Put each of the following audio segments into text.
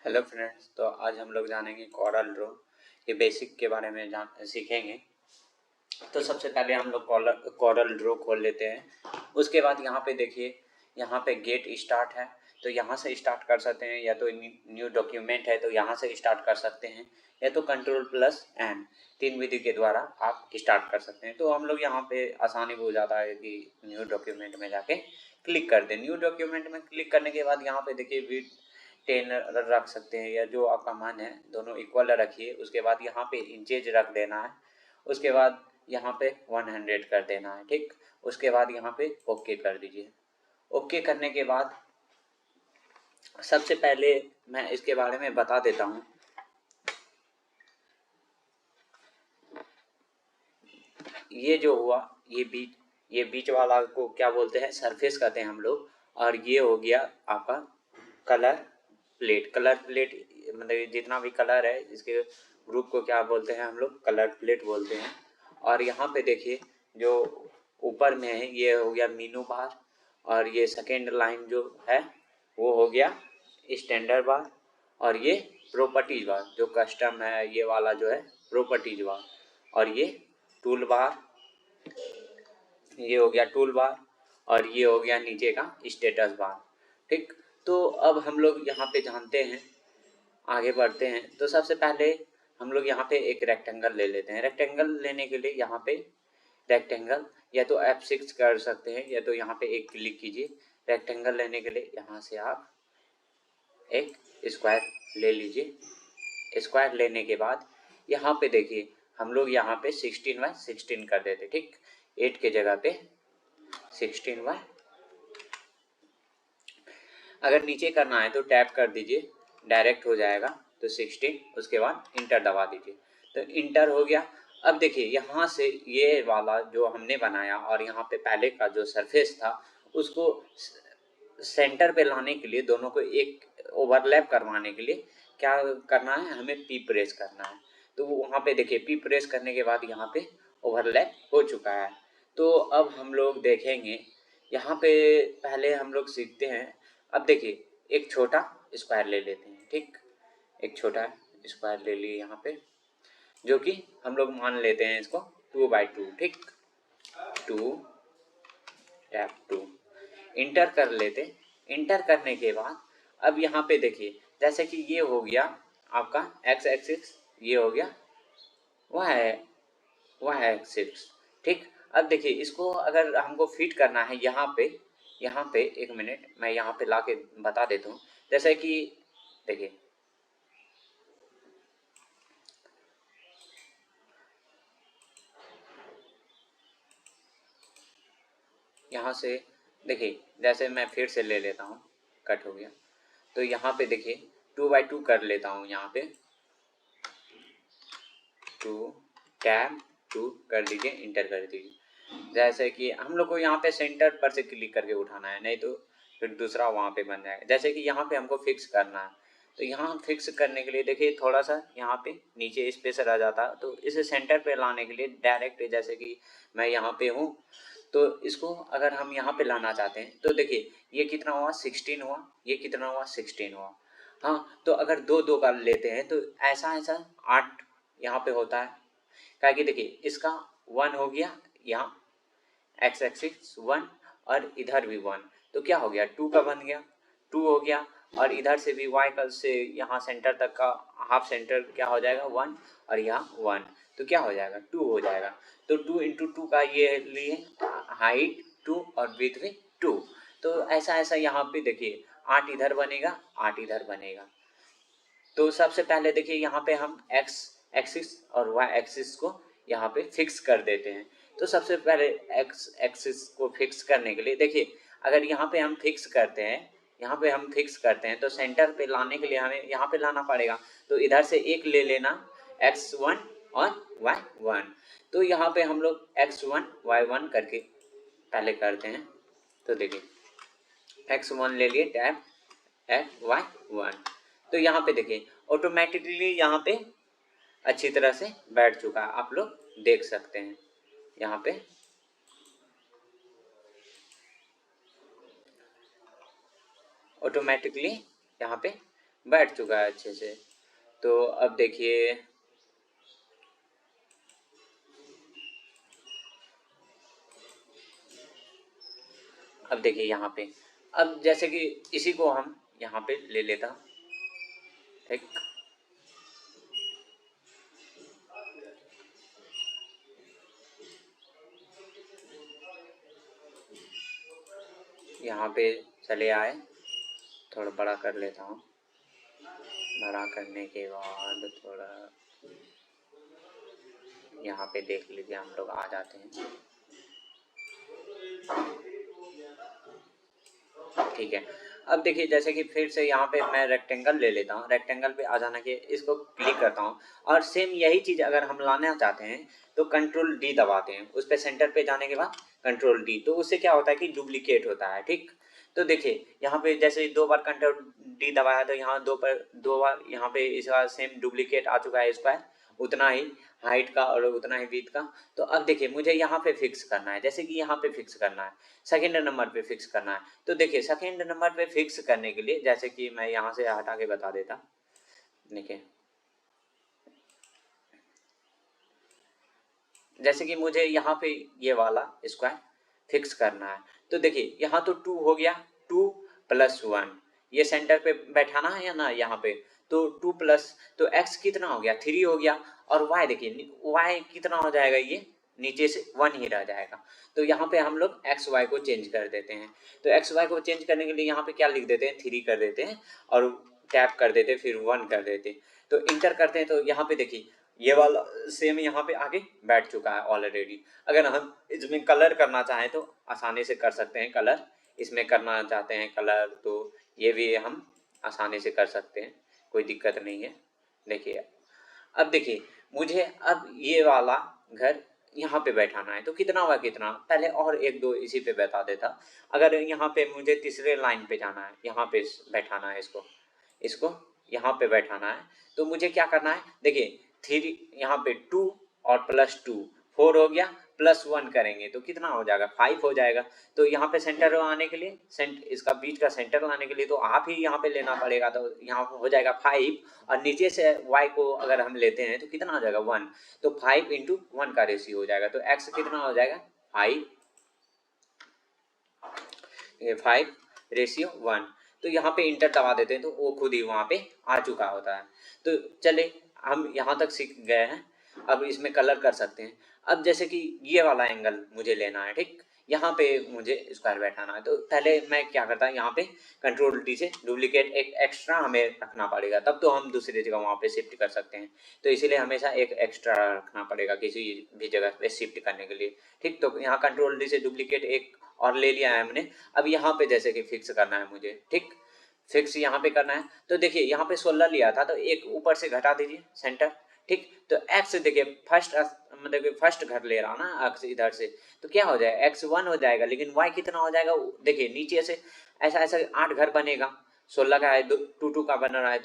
Hello friends, तो आज हम लोग जानेंगे कॉरल ड्रॉ के बेसिक के बारे में सीखेंगे। तो सबसे पहले हम लोग कॉरल ड्रॉ खोल लेते हैं। उसके बाद यहाँ पे देखिए, यहाँ पे गेट स्टार्ट है, तो यहाँ से स्टार्ट कर सकते हैं, या तो न्यू डॉक्यूमेंट है तो यहाँ से स्टार्ट कर सकते हैं, या तो Ctrl+N 3 विधि के द्वारा आप स्टार्ट कर सकते हैं। तो हम लोग यहाँ पे आसानी हो जाता है कि न्यू डॉक्यूमेंट में जाके क्लिक कर दें। न्यू डॉक्यूमेंट में क्लिक करने के बाद यहाँ पे देखिए विड्थ 10 रख सकते हैं, या जो आपका मन है दोनों इक्वल रखिए। उसके बाद यहाँ पे इंचेज रख देना है। उसके बाद यहाँ पे 100 कर देना है, ठीक। उसके बाद यहाँ पे ओके कर दीजिए। ओके करने के बाद सबसे पहले मैं इसके बारे में बता देता हूँ। ये जो हुआ, ये बीच वाला को क्या बोलते हैं, सरफेस कहते हैं हम लोग। और ये हो गया आपका कलर प्लेट। कलर प्लेट मतलब जितना भी कलर है इसके ग्रुप को क्या बोलते हैं हम लोग, कलर प्लेट बोलते हैं। और यहाँ पे देखिए जो ऊपर में है ये हो गया मीनू बार, और ये सेकेंड लाइन जो है वो हो गया स्टैंडर्ड बार, और ये प्रॉपर्टीज बार जो कस्टम है, ये वाला जो है प्रॉपर्टीज बार। और ये टूल बार, ये हो गया टूल बार, और ये हो गया नीचे का स्टेटस बार, ठीक। तो अब हम लोग यहाँ पे जानते हैं, आगे बढ़ते हैं। तो सबसे पहले हम लोग यहाँ पे एक रेक्टेंगल ले लेते हैं। रेक्टेंगल लेने के लिए यहाँ पे रेक्टेंगल या तो F6 कर सकते हैं, या तो यहाँ पे एक क्लिक कीजिए। रेक्टेंगल लेने के लिए यहाँ से आप एक स्क्वायर ले लीजिए। स्क्वायर लेने के बाद यहाँ पे देखिए हम लोग यहाँ पे 16x16 कर देते, ठीक। 8 के जगह पे 16y। अगर नीचे करना है तो टैप कर दीजिए, डायरेक्ट हो जाएगा। तो 16, उसके बाद इंटर दबा दीजिए, तो इंटर हो गया। अब देखिए यहाँ से ये वाला जो हमने बनाया और यहाँ पे पहले का जो सरफेस था उसको सेंटर पे लाने के लिए, दोनों को एक ओवरलैप करवाने के लिए क्या करना है, हमें पी प्रेस करना है। तो वहाँ पे देखिए पी प्रेस करने के बाद यहाँ पे ओवरलैप हो चुका है। तो अब हम लोग देखेंगे यहाँ पे, पहले हम लोग सीखते हैं। अब देखिए एक छोटा स्क्वायर ले लेते हैं, ठीक। एक छोटा स्क्वायर ले लिए यहाँ पे, जो कि हम लोग मान लेते हैं इसको 2x2, ठीक। 2 टैप 2 इंटर कर लेते। इंटर करने के बाद अब यहाँ पे देखिए, जैसे कि ये हो गया आपका x एक्सिस, ये हो गया y एक्सिस, ठीक। अब देखिए इसको अगर हमको फिट करना है यहाँ पे एक मिनट मैं यहाँ पे ला के बता देता हूँ। जैसे कि देखिए यहाँ से देखिए, जैसे मैं फिर से ले लेता हूँ, कट हो गया। तो यहाँ पे देखिए 2x2 कर लेता हूँ, यहाँ पे 2 टैब 2 कर दीजिए, इंटर कर दीजिए। जैसे कि हम लोग को यहाँ पे सेंटर पर से क्लिक करके उठाना है, नहीं तो फिर दूसरा वहाँ पे बन जाएगा। जैसे कि यहाँ पे हमको फिक्स करना है, तो यहाँ फिक्स करने के लिए देखिए थोड़ा सा यहाँ पे नीचे स्पेस रह जाता है, तो इसे सेंटर पे लाने के लिए डायरेक्ट, जैसे कि मैं यहाँ पे हूँ, तो इसको अगर हम यहाँ पे लाना चाहते हैं तो देखिए ये कितना हुआ 16 हुआ, ये कितना हुआ 16 हुआ। हाँ, तो अगर दो दो का लेते हैं तो ऐसा 8 यहाँ पे होता है। क्या कि देखिए इसका 1 हो गया, यहाँ x एक्सिस 1 और इधर भी 1, तो क्या हो गया 2 का बन गया, 2 हो गया। और इधर से भी y का से यहाँ सेंटर तक का हाफ सेंटर क्या हो जाएगा 1, और यहाँ 1, तो क्या हो जाएगा 2 हो जाएगा। तो 2 इंटू 2 का ये लिए हाइट 2 और विड्थ भी 2। तो ऐसा यहाँ पे देखिए 8 इधर बनेगा, 8 इधर बनेगा। तो सबसे पहले देखिए यहाँ पे हम x एक्सिस और y एक्सिस को यहाँ पे फिक्स कर देते हैं। तो सबसे पहले x एक्सिस को फिक्स करने के लिए देखिए, अगर यहाँ पे हम फिक्स करते हैं तो सेंटर पे लाने के लिए हमें यहाँ पे लाना पड़ेगा। तो इधर से एक ले लेना x1 और y1। तो यहाँ पे हम लोग x1 y1 करके पहले करते हैं। तो देखिए x1 ले लिए टैब y1, तो यहाँ पे देखिए ऑटोमेटिकली यहाँ पे अच्छी तरह से बैठ चुका है, आप लोग देख सकते हैं। यहाँ पे ऑटोमेटिकली यहाँ पे बैठ चुका है अच्छे से। तो अब देखिए, अब देखिए यहाँ पे, अब जैसे कि इसी को हम यहाँ पे ले लेता हूँ, ठीक। यहाँ पे चले आए, थोड़ा बड़ा कर लेता हूँ। बड़ा करने के बाद थोड़ा यहाँ पे देख लीजिए, हम लोग आ जाते हैं, ठीक है। अब देखिए जैसे कि फिर से यहाँ पे मैं रेक्टेंगल ले लेता हूँ, रेक्टेंगल पे आ जाना के इसको क्लिक करता हूँ, और सेम यही चीज़ अगर हम लाना चाहते हैं तो कंट्रोल डी दबाते हैं, उस पर सेंटर पे जाने के बाद कंट्रोल डी, तो उससे क्या होता है कि डुप्लीकेट होता है, ठीक। तो देखिए यहाँ पे जैसे 2 बार कंट्रोल डी दबाया तो यहाँ 2 बार यहाँ पे इसका सेम डुप्लीकेट आ चुका है, स्क्वायर उतना ही हाइट का और उतना ही विड्थ का। तो अब देखिए मुझे यहाँ पे फिक्स करना है, जैसे कि यहाँ पे फिक्स करना है, सेकेंड नंबर पे फिक्स करना है। तो देखिए सेकेंड नंबर पे फिक्स करने के लिए जैसे कि मैं यहाँ से हटा के बता देता, देखिए जैसे कि मुझे यहाँ पे ये वाला स्क्वायर फिक्स करना है, तो देखिए यहाँ तो 2 हो गया, 2 + 1, ये सेंटर पे बैठाना है या ना यहाँ पे, तो 2 प्लस, तो x कितना हो गया, 3 हो गया, और y देखिए y कितना हो जाएगा, ये नीचे से 1 ही रह जाएगा। तो यहाँ पे हम लोग एक्स वाई को चेंज कर देते हैं, तो एक्स वाई को चेंज करने के लिए यहाँ पे क्या लिख देते हैं, 3 कर देते हैं, और टैप कर देते हैं, फिर 1 कर देते हैं, तो इंटर करते हैं, तो यहाँ पे देखिए ये वाला सेम यहाँ पे आगे बैठ चुका है ऑलरेडी। अगर हम इसमें कलर करना चाहें तो आसानी से कर सकते हैं, कलर इसमें करना चाहते हैं कलर, तो ये भी हम आसानी से कर सकते हैं, कोई दिक्कत नहीं है। देखिए अब देखिए मुझे अब ये वाला घर यहाँ पे बैठाना है, तो कितना हुआ, कितना पहले और एक दो इसी पे बैठा देता। अगर यहाँ पे मुझे तीसरे लाइन पे जाना है, यहाँ पे बैठाना है इसको, इसको यहाँ पे बैठाना है, तो मुझे क्या करना है, देखिए 3 यहाँ पे 2 और +2 4 हो गया, +1 करेंगे तो कितना हो जाएगा, 5 हो जाएगा। तो यहाँ पे सेंटर आने के लिए, इसका बीच का सेंटर लाने के लिए तो आप ही यहाँ पे लेना पड़ेगा, तो यहाँ हो जाएगा 5, और नीचे से y को अगर हम लेते हैं तो कितना हो जाएगा, 1, तो 5 × 1 का रेशियो हो जाएगा, तो x कितना हो जाएगा, 5, ये 5:1। तो यहाँ पे इंटर दबा देते हैं तो वो खुद ही वहाँ पे आ चुका होता है। तो चले हम यहाँ तक सीख गए हैं, अब इसमें कलर कर सकते हैं। अब जैसे कि ये वाला एंगल मुझे लेना है, ठीक, यहाँ पे मुझे स्क्वायर बैठाना है, तो पहले मैं क्या करता है, यहाँ पे कंट्रोल डी से डुप्लीकेट एक एक्स्ट्रा हमें रखना पड़ेगा, तब तो हम दूसरी जगह वहाँ पे शिफ्ट कर सकते हैं। तो इसीलिए हमेशा एक एक्स्ट्रा रखना पड़ेगा किसी भी जगह पे शिफ्ट करने के लिए, ठीक। तो यहाँ कंट्रोल डी से डुप्लीकेट एक और ले लिया है हमने। अब यहाँ पे जैसे कि फिक्स करना है मुझे, ठीक, फिक्स यहाँ पे करना है, तो देखिए यहाँ पे 16 लिया था, तो एक ऊपर से घटा दीजिए सेंटर, ठीक। तो एक्स देखिए फर्स्ट, मतलब कि फर्स्ट घर ले रहा ना एक्स इधर से, तो क्या हो जाएगा, x1 हो जाएगा, लेकिन y कितना हो जाएगा, देखिए नीचे से ऐसा ऐसा 8 घर बनेगा, 16 का है, 2 का बन रहा है,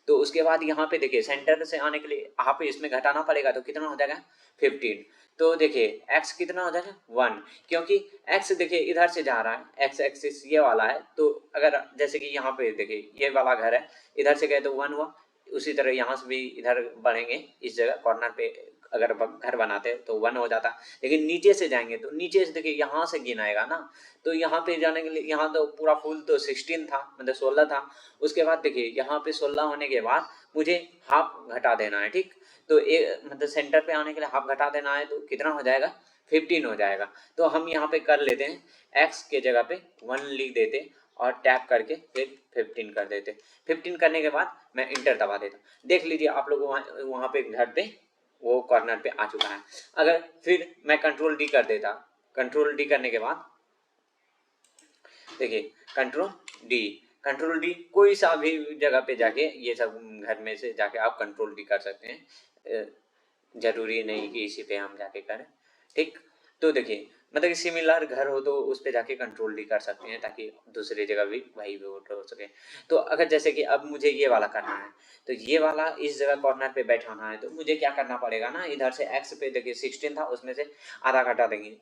तो उसके बाद यहाँ पे देखिए सेंटर से आने के लिए आप इसमें घटाना पड़ेगा, तो कितना हो जाएगा, 15। तो देखिए x कितना हो जाएगा, 1, क्योंकि x देखिए इधर से जा रहा है, x एक्सिस ये वाला है, तो अगर जैसे कि यहाँ पे देखिए ये वाला घर है, इधर से गए तो 1 हुआ, उसी तरह यहाँ से भी इधर बढ़ेंगे, इस जगह कॉर्नर पे अगर घर बनाते हैं तो 1 हो जाता, लेकिन नीचे से जाएंगे तो नीचे से देखिए यहाँ से गिनाएगा ना, तो यहाँ पे जाने के लिए यहाँ तो पूरा फुल तो 16 था, मतलब 16 था, उसके बाद देखिए यहाँ पे 16 होने के बाद मुझे हाफ घटा देना है, ठीक। तो मतलब सेंटर पे आने के लिए हाफ घटा देना है, तो कितना हो जाएगा, 15 हो जाएगा। तो हम यहाँ पे कर लेते हैं, x के जगह पे 1 लिख देते और टैप करके फिर 15 कर देते। 15 करने के बाद मैं इंटर दबा देता, देख लीजिए आप लोग वहाँ पे घर पे वो कॉर्नर पे आ चुका है। अगर फिर मैं कंट्रोल डी कर देता, कंट्रोल डी करने के बाद देखिए कंट्रोल डी कोई सा भी जगह पे जाके ये सब घर में से जाके आप कंट्रोल डी कर सकते हैं, जरूरी नहीं कि इसी पे हम जाके करें, ठीक। तो देखिए मतलब कि सिमिलर घर हो तो उस पे जाके कंट्रोल डी कर सकते हैं, ताकि दूसरी जगह भी वही वोट हो सके। तो अगर जैसे कि अब मुझे ये वाला करना है, तो ये वाला इस जगह कॉर्नर पे बैठाना है, तो मुझे क्या करना पड़ेगा ना, इधर से एक्स पे देखिए 16 था, उसमें से आधा घटा देंगे,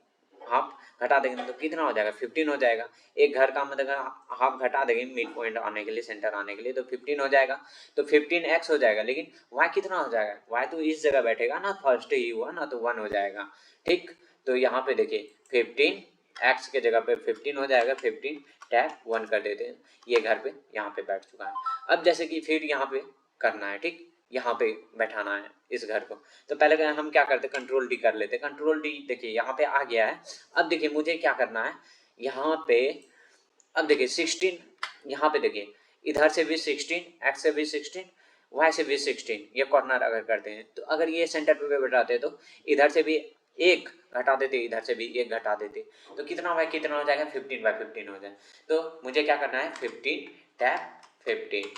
हाफ घटा देंगे तो कितना हो जाएगा 15 हो जाएगा। एक घर का मतलब हाफ घटा देंगे मिड पॉइंट आने के लिए, सेंटर आने के लिए, तो 15 हो जाएगा। तो 15x हो जाएगा, लेकिन y कितना हो जाएगा, y तो इस जगह बैठेगा ना, फर्स्ट ही हुआ ना, तो 1 हो जाएगा। ठीक, तो यहाँ पे देखिए 15x के जगह पे 15 हो जाएगा, 15 टैप 1 कर देते हैं, ये घर पे यहाँ पे बैठ चुका है। अब जैसे कि फिर यहाँ पे करना है, ठीक, यहाँ पे बैठाना है इस घर को, तो पहले हम क्या करते, कंट्रोल डी कर लेते, कंट्रोल डी, देखिए यहाँ पे आ गया है। अब देखिए मुझे क्या करना है यहाँ पे, अब देखिए 16, यहाँ पे देखिए इधर से भी 16, एक्स से भी 16, वाई से भी 16, ये कॉर्नर अगर करते हैं तो अगर ये सेंटर पे बैठाते तो इधर से भी एक घटा देते, इधर से भी एक घटा देते, तो कितना बाय कितना हो जाएगा, 15/15 हो जाए। तो मुझे क्या करना है 15 टैप 15,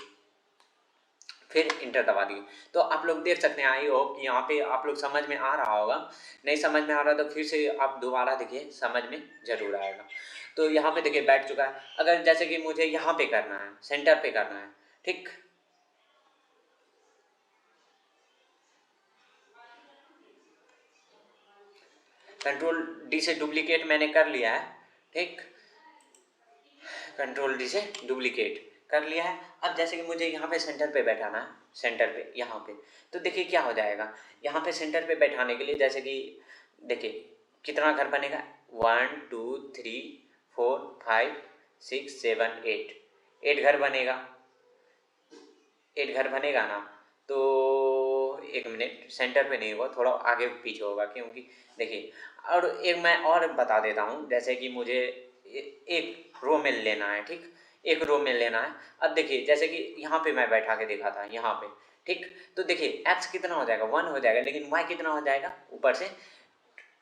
फिर इंटर दबा दिए। तो आप लोग देख सकते हैं, आई होप कि यहाँ पे आप लोग समझ में आ रहा होगा, नहीं समझ में आ रहा तो फिर से आप दोबारा देखिए, समझ में जरूर आएगा। तो यहाँ पे देखिए बैठ चुका है। अगर जैसे कि मुझे यहाँ पे करना है, सेंटर पे करना है, ठीक, कंट्रोल डी से डुप्लीकेट मैंने कर लिया है, ठीक, कंट्रोल डी से डुप्लीकेट कर लिया है। अब जैसे कि मुझे यहाँ पे सेंटर पे बैठाना है, सेंटर पे यहाँ पे, तो देखिए क्या हो जाएगा, यहाँ पे सेंटर पे बैठाने के लिए जैसे कि देखिए कितना घर बनेगा, 1 2 3 4 5 6 7 8, 8 घर बनेगा, 8 घर बनेगा ना। तो एक मिनट, सेंटर पे नहीं होगा, थोड़ा आगे पीछे होगा, क्योंकि देखिए, और एक मैं और बता देता हूँ, जैसे कि मुझे एक रो में लेना है, ठीक, एक रो में लेना है। अब देखिए जैसे कि यहाँ पे मैं बैठा के देखा था यहाँ पे, ठीक, तो देखिए x कितना हो जाएगा 1 हो जाएगा, लेकिन y कितना हो जाएगा ऊपर से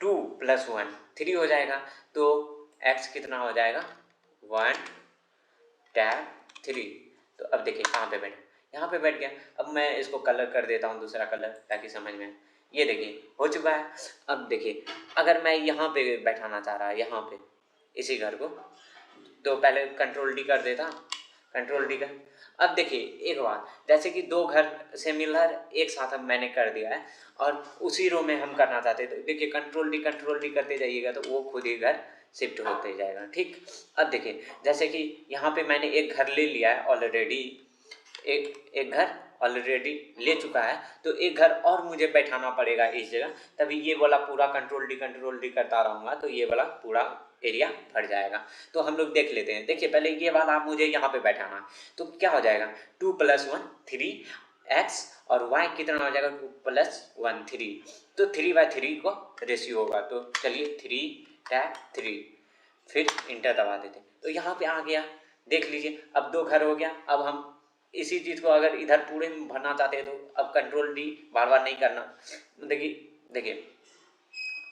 2 + 1 3 हो जाएगा। तो x कितना हो जाएगा 1 टैप 3। तो अब देखिए कहाँ पे बैठा, यहाँ पे बैठ गया। अब मैं इसको कलर कर देता हूँ दूसरा कलर, ताकि समझ में आए। ये देखिए हो चुका है। अब देखिए अगर मैं यहाँ पे बैठाना चाह रहा, यहाँ पे इसी घर को, तो पहले कंट्रोल डी कर देता, कंट्रोल डी कर। अब देखिए एक बात, जैसे कि दो घर सिमिलर एक साथ अब मैंने कर दिया है, और उसी रो में हम करना चाहते हैं, तो देखिए कंट्रोल डी करते जाइएगा तो वो खुद ही घर शिफ्ट होते जाएगा, ठीक। अब देखिए जैसे कि यहाँ पे मैंने एक घर ले लिया है ऑलरेडी, एक एक घर ऑलरेडी ले चुका है, तो एक घर और मुझे बैठाना पड़ेगा इस जगह, तभी ये वाला पूरा कंट्रोल डी करता रहूँगा, तो ये वाला पूरा एरिया भर जाएगा। तो हम लोग देख लेते हैं, देखिए पहले ये वाला मुझे यहाँ पे बैठाना है, तो क्या हो जाएगा 2 + 1 3 x, और y कितना हो जाएगा 2 + 1 3, तो 3/3 को रेशियो होगा। तो चलिए 3 टैप 3, फिर इंटर दबा देते, तो यहाँ पे आ गया, देख लीजिए अब दो घर हो गया। अब हम इसी चीज़ को अगर इधर पूरे में भरना चाहते हैं, तो अब कंट्रोल डी बार बार नहीं करना, देखिए देखिए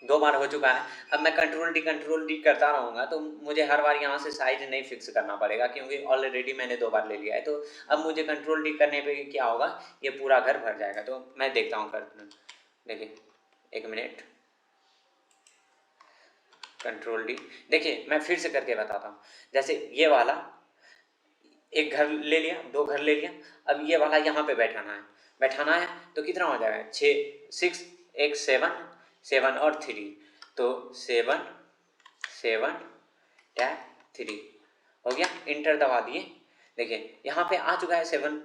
2 बार हो चुका है। अब मैं कंट्रोल डी करता रहूँगा, तो मुझे हर बार यहाँ से साइज नहीं फिक्स करना पड़ेगा, क्योंकि ऑलरेडी मैंने 2 बार ले लिया है। तो अब मुझे कंट्रोल डी करने पे क्या होगा, ये पूरा घर भर जाएगा। तो मैं देखता हूँ कर, देखिए एक मिनट, कंट्रोल डी, देखिए मैं फिर से करके बताता हूँ। जैसे ये वाला एक घर ले लिया, दो घर ले लिया, अब ये वाला यहाँ पे बैठाना है, तो कितना हो जाएगा 6 6 एक 7 7 और 3, तो 7 7 टैप 3 हो गया, इंटर दबा दिए। देखिए यहाँ पे आ चुका है 7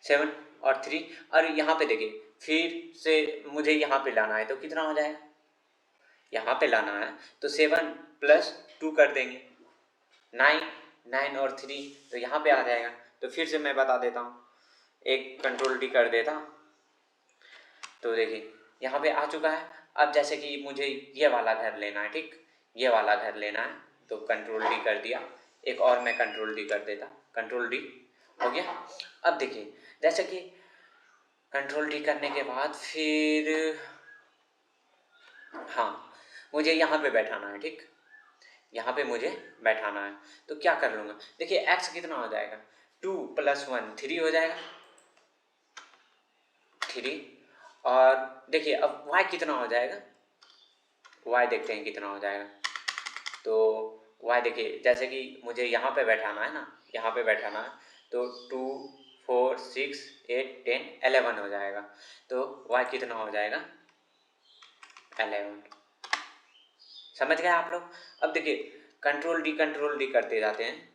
7 और 3, और यहाँ पे देखिए फिर से मुझे यहाँ पे लाना है, तो कितना हो जाएगा, यहाँ पे लाना है तो 7 + 2 कर देंगे, 9 9 और 3, तो यहाँ पे आ जाएगा। तो फिर से मैं बता देता हूँ, एक कंट्रोल डी कर देता, तो देखिए यहाँ पे आ चुका है। अब जैसे कि मुझे ये वाला घर लेना है, ठीक, ये वाला घर लेना है, तो कंट्रोल डी कर दिया, एक और मैं कंट्रोल डी कर देता, कंट्रोल डी हो गया। अब देखिए जैसे कि कंट्रोल डी करने के बाद फिर, हाँ, मुझे यहाँ पे बैठाना है, ठीक, यहाँ पे मुझे बैठाना है, तो क्या कर लूँगा, देखिए x कितना हो जाएगा 2 + 1 3 हो जाएगा, 3, और देखिए अब y कितना हो जाएगा, y देखते हैं कितना हो जाएगा। तो y देखिए जैसे कि मुझे यहाँ पे बैठाना है ना, यहाँ पे बैठाना है, तो 2 4 6 8 10 11 हो जाएगा। तो y कितना हो जाएगा 11, समझ गए आप लोग। अब देखिए कंट्रोल डी करते जाते हैं,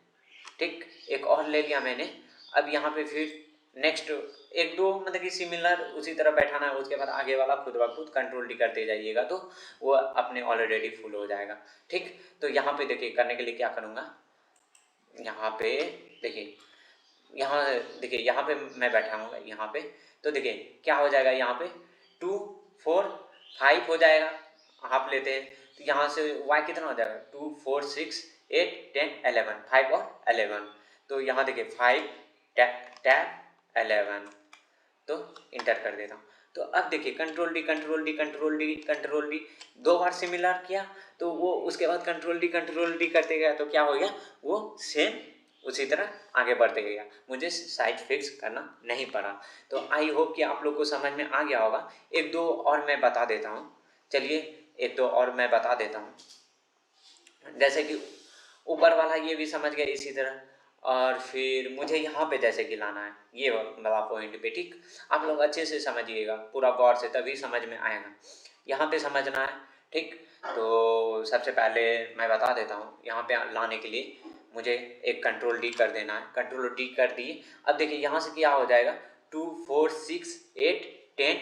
ठीक। एक और ले लिया मैंने। अब यहाँ पे फिर नेक्स्ट एक दो मतलब कि सिमिलर उसी तरह बैठाना है, उसके बाद आगे वाला खुद ब खुद कंट्रोल डी करते जाइएगा तो वो अपने ऑलरेडी फुल हो जाएगा, ठीक। तो यहाँ पे देखिए करने के लिए क्या करूँगा, यहाँ पे देखिए, यहाँ देखिए यहाँ पे मैं बैठा हूँ यहाँ पे, तो देखिए क्या हो जाएगा, यहाँ पे 2 4 5 हो जाएगा, हाफ लेते हैं तो यहाँ से y कितना हो जाएगा 2 4 6 8 10 11, 5 और 11, तो यहाँ देखिए 5 टैब 11, तो इंटर कर देता हूँ। तो अब देखिए कंट्रोल डी दो बार सिमिलर किया तो वो उसके बाद कंट्रोल डी करते गया तो क्या हो गया, वो सेम उसी तरह आगे बढ़ते गया, मुझे साइज फिक्स करना नहीं पड़ा। तो आई होप कि आप लोग को समझ में आ गया होगा। एक दो और मैं बता देता हूँ, चलिए एक दो और मैं बता देता हूँ। जैसे कि ऊपर वाला ये भी समझ गए इसी तरह, और फिर मुझे यहाँ पे जैसे कि लाना है ये वाला पॉइंट पे, ठीक। आप लोग अच्छे से समझिएगा पूरा गौर से, तभी समझ में आएगा। यहाँ पे समझना है, ठीक। तो सबसे पहले मैं बता देता हूँ, यहाँ पे लाने के लिए मुझे एक कंट्रोल डी कर देना है, कंट्रोल डी कर दिए। अब देखिए यहाँ से क्या हो जाएगा 2 4 6 8 10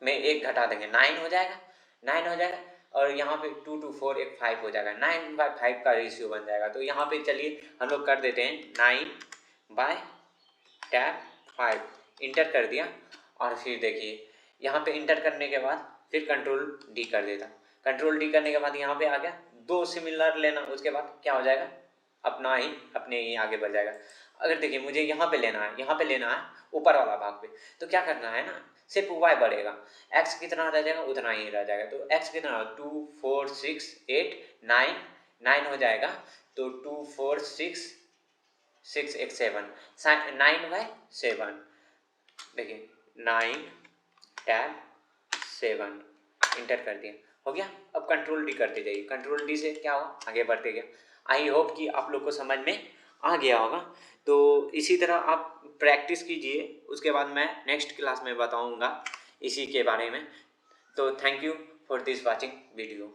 में एक घटा देंगे 9 हो जाएगा, 9 हो जाएगा, और यहाँ पे 2 2 4 एक 5 हो जाएगा, 9/5 का रेशियो बन जाएगा। तो यहाँ पे चलिए हम लोग कर देते हैं 9/5, इंटर कर दिया। और फिर देखिए यहाँ पे इंटर करने के बाद फिर कंट्रोल डी कर देता, कंट्रोल डी करने के बाद यहाँ पे आ गया, दो सिमिलर लेना, उसके बाद क्या हो जाएगा अपने ही आगे बढ़ जाएगा। अगर देखिए मुझे यहाँ पे लेना है, यहाँ पे लेना है ऊपर वाला भाग पे, तो क्या करना है ना, सिर्फ y बढ़ेगा, x कितना रह जाएगा उतना ही रह जाएगा। तो x कितना 2 4 6 8 9 9 हो जाएगा, तो 2 4 6 6 1 7 9/7, देखिए 9 टैब 7, इंटर कर दिया, हो गया। अब कंट्रोल डी करते जाइए, कंट्रोल डी से क्या हुआ आगे बढ़ते गया। आई होप कि आप लोग को समझ में आ गया होगा। तो इसी तरह आप प्रैक्टिस कीजिए, उसके बाद मैं नेक्स्ट क्लास में बताऊंगा इसी के बारे में। तो thank you for this watching video.